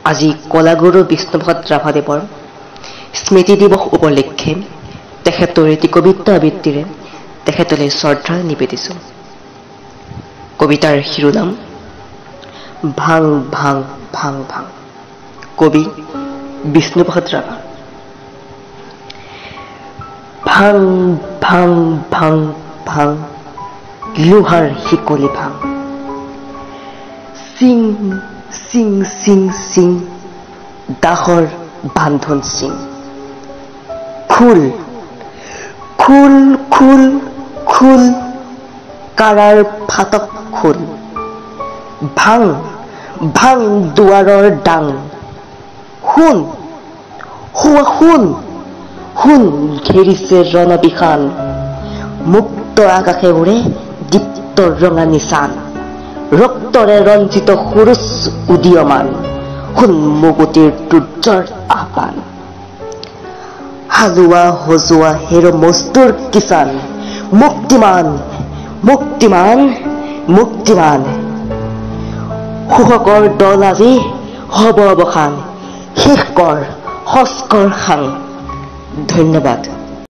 আজি কলাগুৰু বিষ্ণুপ্ৰসাদ ৰাভাদেৱৰ স্মৃতি দিৱস উপলক্ষে তেখেতৰ এটি কবিতা আবৃত্তিৰে তেখেতলৈ শ্ৰদ্ধা নিবেদিছোঁ। কবিতাৰ শিৰোনাম ভাং ভাং ভাং ভাং। কবি বিষ্ণুপ্ৰসাদ ৰাভা। ভাং ভাং ভাং ভাং লোহাৰ শিকলি ভাং। চিং চিং চিং চিং দাহৰ বান্ধন চিং। খোল খোল খোল খোল কাৰাৰ ফাটক খোল। ভাং ভাং দুৱাৰৰ ডাং। শুন শুৱা শুন শুন ঘেৰিছে ৰণবিষাণ। মুক্ত আকাশে উৰে দীপ্ত ৰঙা নিচান। ৰক্তৰে ৰঞ্জিত সুৰুচ উদীয়মান। শুন মুগুটিৰ দুৰ্যৰ আহ্বান। হাজোৱা সজোৱা হেৰ মস্তুৰ কিষাণ। মুক্তিমান মুক্তিমান মুক্তিমান। শোষকৰ দল আজি হব অৱসান। শেষ কৰ সস্কৰ খাং। ধন্যবাদ।